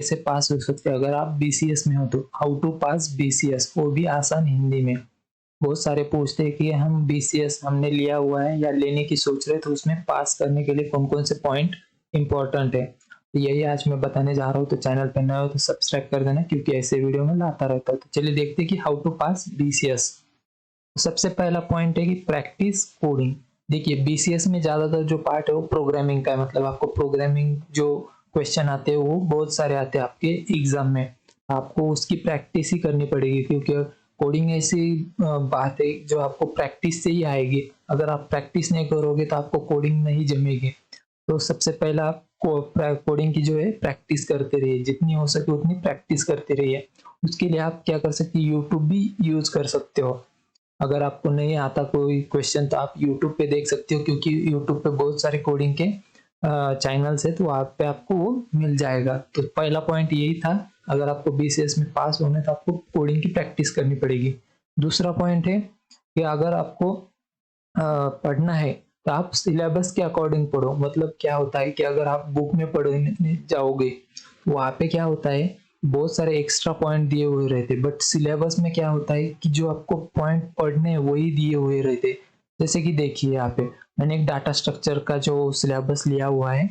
कैसे पास हो सकते हैं अगर आप बीसीएस में हो तो। हाउ टू पास बीसीएस, वो भी आसान हिंदी में। बहुत सारे पूछते हैं कि हम बीसीएस हमने लिया हुआ है या लेने की सोच रहे हैं, तो उसमें पास करने के लिए कौन कौन से पॉइंट इंपॉर्टेंट है, तो यही आज मैं बताने जा रहा हूँ। तो चैनल पर नए हो तो सब्सक्राइब कर देना, क्योंकि ऐसे वीडियो में लाता रहता है। तो चलिए देखते हैं कि हाउ टू पास बीसीएस। सबसे पहला पॉइंट है कि प्रैक्टिस कोडिंग। देखिए बीसीएस में ज्यादातर जो पार्ट है वो प्रोग्रामिंग का है, मतलब आपको प्रोग्रामिंग जो क्वेश्चन आते हैं वो बहुत सारे आते हैं आपके एग्जाम में। आपको उसकी प्रैक्टिस ही करनी पड़ेगी, क्योंकि कोडिंग ऐसी बात है जो आपको प्रैक्टिस से ही आएगी। अगर आप प्रैक्टिस नहीं करोगे तो आपको कोडिंग नहीं जमेगी। तो सबसे पहला आप कोडिंग की जो है प्रैक्टिस करते रहिए, जितनी हो सके उतनी प्रैक्टिस करते रहिए। उसके लिए आप क्या कर सकते हैं, यूट्यूब भी यूज कर सकते हो। अगर आपको नहीं आता कोई क्वेश्चन तो आप YouTube पे देख सकते हो, क्योंकि YouTube पे बहुत सारे कोडिंग के चैनल्स है, तो आप पे आपको वो मिल जाएगा। तो पहला पॉइंट यही था, अगर आपको बीसीएस में पास होना है तो आपको कोडिंग की प्रैक्टिस करनी पड़ेगी। दूसरा पॉइंट है कि अगर आपको पढ़ना है तो आप सिलेबस के अकॉर्डिंग पढ़ो। मतलब क्या होता है कि अगर आप बुक में पढ़ने जाओगे तो वहाँ पे क्या होता है, बहुत सारे एक्स्ट्रा पॉइंट दिए हुए रहते, बट सिलेबस में क्या होता है कि जो आपको पॉइंट पढ़ने हैं वही दिए हुए रहते। जैसे कि देखिए यहाँ पे मैंने एक डाटा स्ट्रक्चर का जो सिलेबस लिया हुआ है,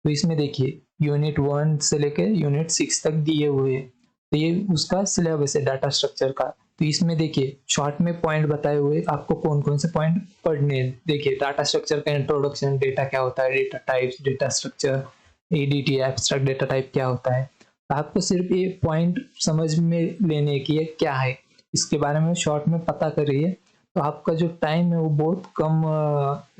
तो इसमें देखिए यूनिट 1 से लेकर यूनिट 6 तक दिए हुए हैं। तो ये उसका सिलेबस है डाटा स्ट्रक्चर का। तो इसमें देखिए शॉर्ट में पॉइंट बताए हुए आपको कौन कौन से पॉइंट पढ़ने हैं। देखिए डाटा स्ट्रक्चर का इंट्रोडक्शन, डेटा क्या होता है, data types, data structure, ADT abstract data type क्या होता है। आपको सिर्फ ये पॉइंट समझ में लेने की है क्या है, इसके बारे में शॉर्ट में पता करिए, तो आपका जो टाइम है वो बहुत कम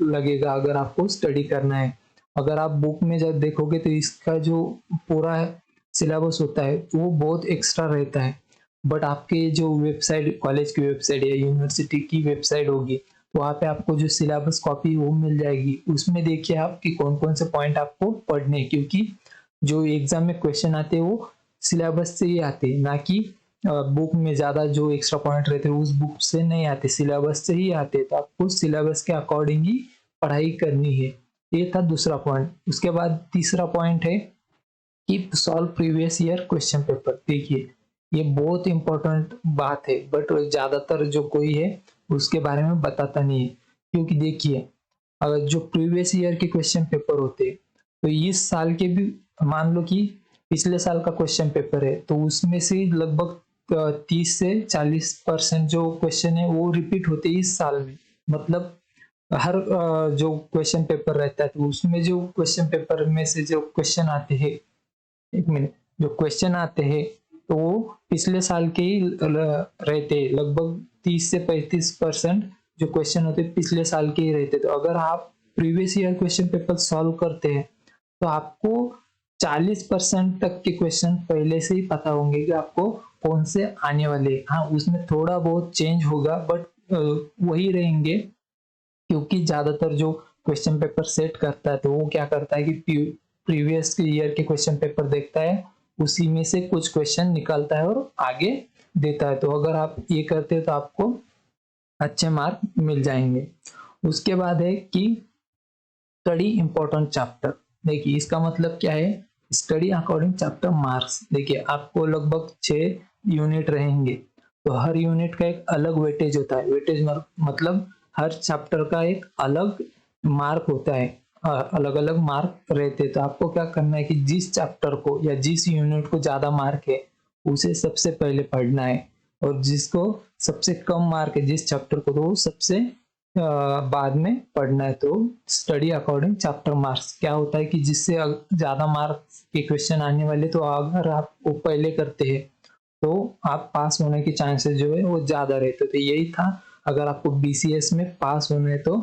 लगेगा अगर आपको स्टडी करना है। अगर आप बुक में जब देखोगे तो इसका जो पूरा सिलेबस होता है वो बहुत एक्स्ट्रा रहता है। बट आपके जो वेबसाइट, कॉलेज की वेबसाइट या यूनिवर्सिटी की वेबसाइट होगी, तो वहाँ पे आपको जो सिलेबस कॉपी वो मिल जाएगी। उसमें देखिए आप कि कौन कौन से पॉइंट आपको पढ़ने हैं, क्योंकि जो एग्जाम में क्वेश्चन आते हैं वो सिलेबस से ही आते हैं, ना कि बुक में ज्यादा जो एक्स्ट्रा पॉइंट रहते हैं उस बुक से नहीं आते, सिलेबस से ही आते। तो आपको सिलेबस के अकॉर्डिंग ही पढ़ाई करनी है। ये था दूसरा पॉइंट। उसके बाद तीसरा पॉइंट है कि solve previous year question paper. देखिए ये बहुत इंपॉर्टेंट बात है, बट ज्यादातर जो कोई है उसके बारे में बताता नहीं है। क्योंकि देखिए अगर जो प्रीवियस ईयर के क्वेश्चन पेपर होते तो इस साल के भी, मान लो कि पिछले साल का क्वेश्चन पेपर है, तो उसमें से लगभग 30 से 40% जो क्वेश्चन है वो रिपीट होते इस साल में। मतलब हर जो क्वेश्चन पेपर रहता है तो उसमें जो क्वेश्चन पेपर में से जो क्वेश्चन आते हैं, एक मिनट, जो क्वेश्चन आते हैं तो वो पिछले साल के ही रहते हैं। लगभग 30 से 35% जो क्वेश्चन होते हैं पिछले साल के ही रहते। तो अगर आप previous year question paper solve करते हैं तो आपको 40% तक के क्वेश्चन पहले से ही पता होंगे कि आपको कौन से आने वाले। हाँ उसमें थोड़ा बहुत चेंज होगा, बट वही रहेंगे, क्योंकि ज्यादातर जो क्वेश्चन पेपर सेट करता है तो वो क्या करता है कि प्रीवियस ईयर के क्वेश्चन पेपर देखता है, उसी में से कुछ क्वेश्चन निकालता है और आगे देता है। तो अगर आप ये करते हैं तो आपको अच्छे मार्क मिल जाएंगे। उसके बाद है कि स्टडी इंपॉर्टेंट चैप्टर। देखिए इसका मतलब क्या है, स्टडी अकॉर्डिंग चैप्टर मार्क्स। देखिए आपको लगभग 6 यूनिट रहेंगे, तो हर यूनिट का एक अलग वेटेज होता है। वेटेज मतलब हर चैप्टर का एक अलग मार्क होता है, अलग अलग मार्क रहते हैं। तो आपको क्या करना है कि जिस चैप्टर को या जिस यूनिट को ज्यादा मार्क है उसे सबसे पहले पढ़ना है, और जिसको सबसे कम मार्क है जिस चैप्टर को, तो वो सबसे बाद में पढ़ना है। तो स्टडी अकॉर्डिंग चैप्टर मार्क्स क्या होता है कि जिससे ज्यादा मार्क्स के क्वेश्चन आने वाले, तो अगर आप वो पहले करते हैं तो आप पास होने के चांसेस जो है वो ज्यादा रहते। तो यही था, अगर आपको बीसीएस में पास होना है तो